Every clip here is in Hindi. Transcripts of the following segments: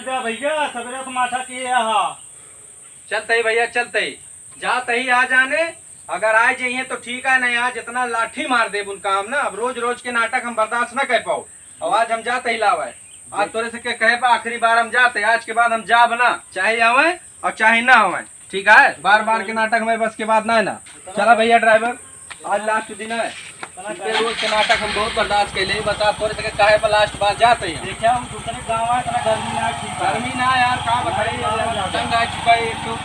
दे भैया सवेरे तो माथा किए हा। चलते ही भैया चलते ही जाते ही आ जाने। अगर आ जाइए तो ठीक है, नहीं आज इतना लाठी मार दे उनका हम ना। अब रोज रोज के नाटक हम बर्दाश्त न कर पाओ। अब आज हम जाते ही लावे। आज तोरे से कहे पा आखिरी बार हम जाते, आज के बाद हम जा बना, चाहे आवे और चाहे ना आवे, ठीक है। बार बार के नाटक में बस के बाद ना है ना। चला भैया ड्राइवर, आज लास्ट दिन है। रोज के नाटक हम बहुत बर्दाश्त कर ले। बता तोरे से कहे पर लास्ट बार जाते हैं। देखिए हम दूसरे गाँव है, इतना गर्मी ना ठीक है। गर्मी ना यार, कहाँ बताइए तंग आ चुका है एक तो।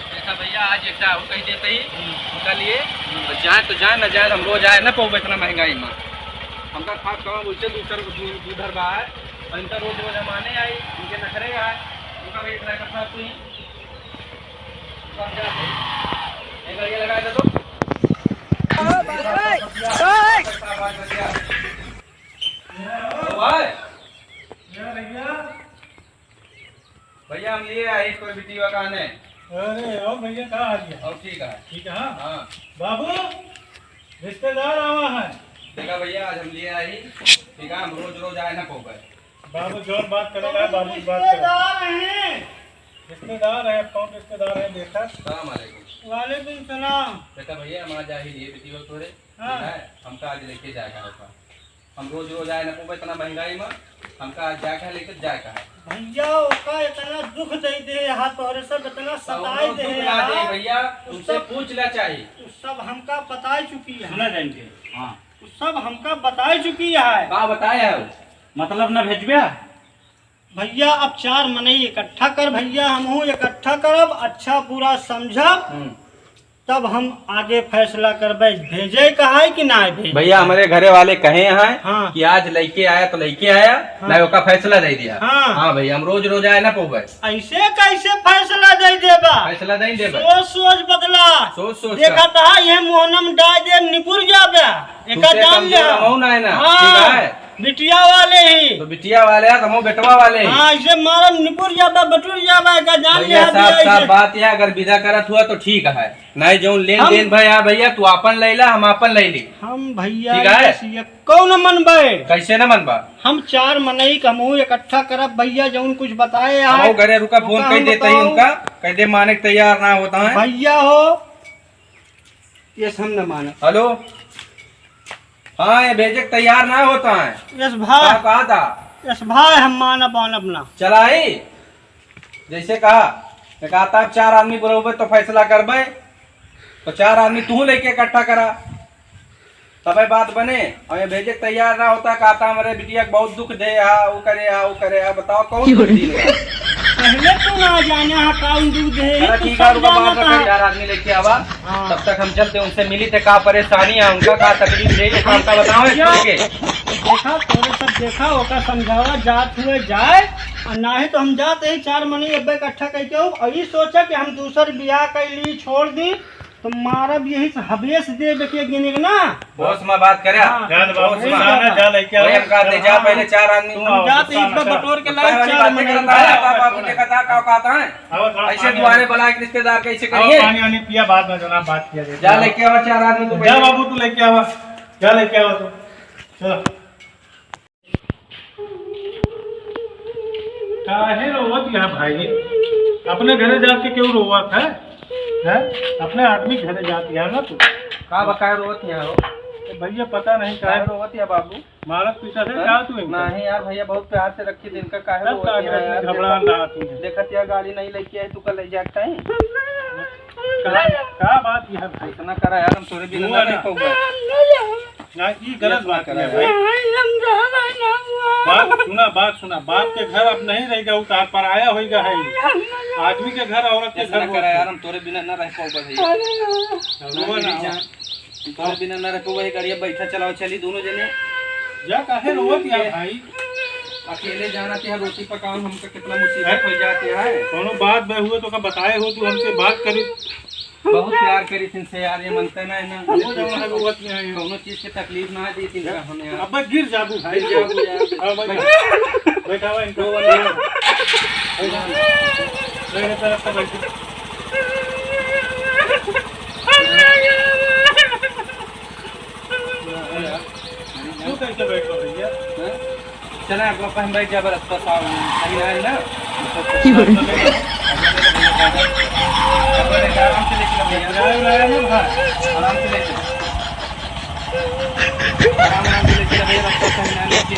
देखा भैया आज एक कही देते ही उनका लिए जाए तो जाए, न जाए हम रोज आए न पाओ इतना महंगाई में। हमका खास कमा बोलते दूसर बा है और इनका रोज रोज हम आने आई, इनके नखरे आए उनका भी इतना करता तू ही लगा दे तो भैया हम लिए आए कोई वीडियो का ने। अरे ओ भैया कहाँ आ गया? और ठीक है ठीक है। हाँ हाँ बाबू रिश्तेदार आवा है। देखा भैया आज हम लिए आई, ठीक है। हम रोज रोज आए ना पाओ। बाबू जोर बात करेगा, बाबू की बात करेगा। रिश्तेदार है, कौन रिश्तेदार है देखा? सलाम अलैकुम। वालेकुम सलाम। देखा भैया हमारा जा ही लिए वीडियो थोड़े, हाँ। ठीक है। हमका आज लेके जाएगा होगा। हम रोज रोज आए ना पाओ इतना महंगाई में। हमका आज जाके लेके जाएगा है भैया ओका इतना दुख दे दे हाथ तोहरे सब इतना सताई दे दे भैया, तुमसे पूछ ला चाहिए। सब हमका बता चुकी है। सुना जाएंगे। हाँ सब हमका बता चुकी है। का बताया है मतलब न भेजबे भैया अब 4 मने इकट्ठा कर भैया, हम इकट्ठा करब, अच्छा पूरा समझब, तब हम आगे फैसला करबे भेजे कहा है कि ना भेजे। भैया हमारे घरे वाले कहे हैं हाँ। कि आज लेके आया तो लेके आया, हाँ। नहीं उसका फैसला दे दिया। हाँ। हाँ भैया हम रोज रोज आए ना पाओ। ऐसे कैसे फैसला दे देबा? फैसला नहीं दे सोच सोच बदला, सोच सोच देखा था ये मोहनम डाल दे निपुर जाबे एका जान ले। हाँ बिटिया वाले ही तो बिटिया वाले हैं, हम बेटवा वाले हैं। हाँ ऐसे मारा निपुर जाबे बटुर जाबे का जान ले। साफ बात है, अगर विदा करत हुआ तो ठीक है, नहीं जो लेन देन भैया भैया तू अपन ले ला, हम अपन ले ली। हम भैया ठीक है? कौन मनबे? कैसे न मनबा? हम 4 मनई हमहू इकट्ठा करब भैया, जौन कुछ बताए हम घरे रुका फोन कर देते ही उनका, कह दे माने तैयार ना होता है भैया हो ये हम न माने। हेलो हाँ ये भेजे तैयार ना होता है। यस भाई कहा था यस भाई हम मानब अपना चलाई जैसे कहा था 4 आदमी बरोबर तो फैसला करबे, तो 4 आदमी तू लेके इकट्ठा करा तबे बात बने। और ये भेजे तैयार ना होता, कहता हमारे बिटिया बहुत दुख दे वो करे बताओ कौन पहले तो ना जाने कौन दूध है। ठीक है 4 आदमी लेके आवा, तब तक हम चलते उनसे मिली थे का परेशानी है उनका, का तकलीफ है का बताओ। देखा तोरे सब देखा होगा समझावा जात हुए जाए, और ना ही तो हम जाते ही 4 मनी अब्बे इकट्ठा करके और ये सोचा कि हम दूसर ब्याह कर ली छोड़ दी तो मारा भी यही हवेश दे बेके गिने ना। बॉस में बात करे जा पहले 4 आदमी बटोर के ऐसे दुआरे बुला के रिश्तेदार कैसे करिए। पिया बाद में जना बात किया जा लेके आवा 4 आदमी। जा बाबू तू लेके आवा, जा लेके आवा तू चलो। काहे रोवत है भाई? अपने घरे जाके क्यों रोवत है? अपने आदमी घरे जाती है ना तू का बकाया रोवत है हो भैया? पता नहीं काहे रोवत है बाबू? मारत पीछा से जा तू नहीं यार भैया बहुत प्यार से रखी दिन का काहे रोवत है यार? घबरा रहा तू देखत या गाड़ी नहीं लेके आई तू कल ले जाता है। का बात है भाई? इतना करा यार हम तोरे बिना ना रह पाऊंगा ना। ये गलत बात है भाई। बात सुना बाप के घर अब नहीं रहेगा, उतार पर आया होगा है आदमी के घर औरत के घर करा यार हम तोरे बिना ना रह पाऊंगा भैया। तोरे बिना ना रह पाऊंगा। गाड़ी बैठा चलाओ चली दोनों जने जा काहे रोवत यार भाई? अकेले जाना ते रोटी पकाओ हमका कितना मुसीबत हो जाती है। कोनो बात बे हुए तो का बताए हो तू हमसे बात करी, बहुत प्यार करी थी से यार, ये मनते ना है ना कोनो चीज की तकलीफ ना दी थी हमें यार। अब गिर जाबू भाई, जाबू यार बैठावा इनको मेरे तरफ से बैठ। कैसे बैठो भैया? हैं? चला अब हम बैठ जाए रास्ता साफ सही है ना आराम से लेके भैया ड्राइवर ना भाई, आराम से लेके आराम से लेके भैया रास्ता सही ना लेके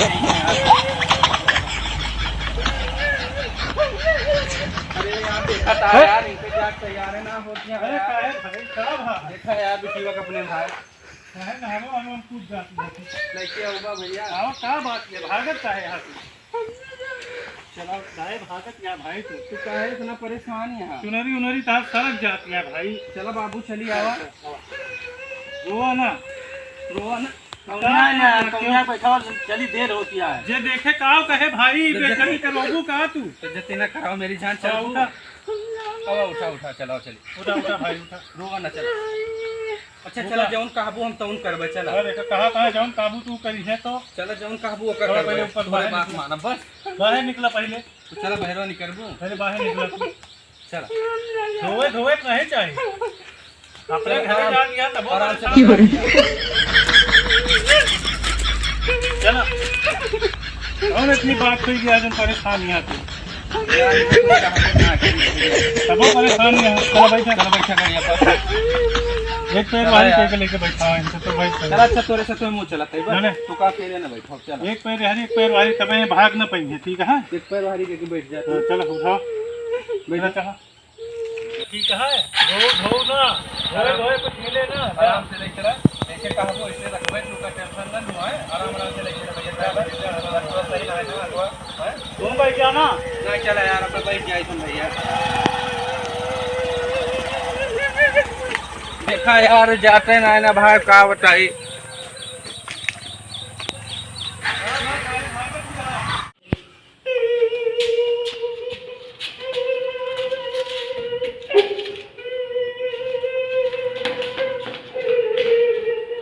अरे यार देखा था यार इनके जाट तैयार है ना होती अरे है काहे भाई का भाई? देखा यार बिटिया का अपने भाई काहे ना हम कूद जाते लेके आओगा भैया आओ का बात है, भागत का है यहाँ से? चलो काहे भागत या भाई तू? तू काहे इतना परेशान यहाँ चुनरी उनरी तार सड़क जाती है भाई। चलो बाबू चली आवा रोवा ना रोवा ना कौनिया बैठा चली देर होती है। जे देखे का कहे भाई बेचनी के रोबू का तू? तो जति ना कराओ मेरी जान चल उठा उठा उठा उठा चलाओ चली उठा उठा भाई उठा। रोवा ना चल अच्छा चलो जौन कहबू हम तौन करबे चला अरे कहा जाऊं काबू तू करी है तो चलो जौन कहबू ओकर थोड़ा करबे पहले ऊपर थोड़े बाहर बात निकलो। माना बस बाहर निकला पहले, तो चलो बहरो नहीं करबू पहले बाहर निकला तू। चला धोए धोए नहीं चाहिए अपने घर जा लिया तब आराम से चला कौन इतनी बात हुई गया तुम परेशान यहाँ तू? यार ये तो कहा तब परेशान यहाँ चला बैठा। चलो बैठा करिए एक पैर वाली के लेके बैठा है इनसे तो भाई चला अच्छा तोरे से तो मुंह चला तई नहीं। तू का अकेले ना बैठो चला एक पैर हरी एक पैर वाली तबे भाग न पाएंगे, ठीक है? एक पैर वाली के बैठ जा तो चलो उठाओ बैठा चाहा ठीक है। धो ना धोए धोए कुछ मिले ना आराम से लेके चला ऐसे कहबो ऐसे रखबे तू का टेंशन ना लो है आराम से लेके चला भैया ड्राइवर सही ना है ना है तुम बैठ जाना ना चला यार अब बैठ जाए तुम भैया देखा यार जाते ना ना भाई का बताई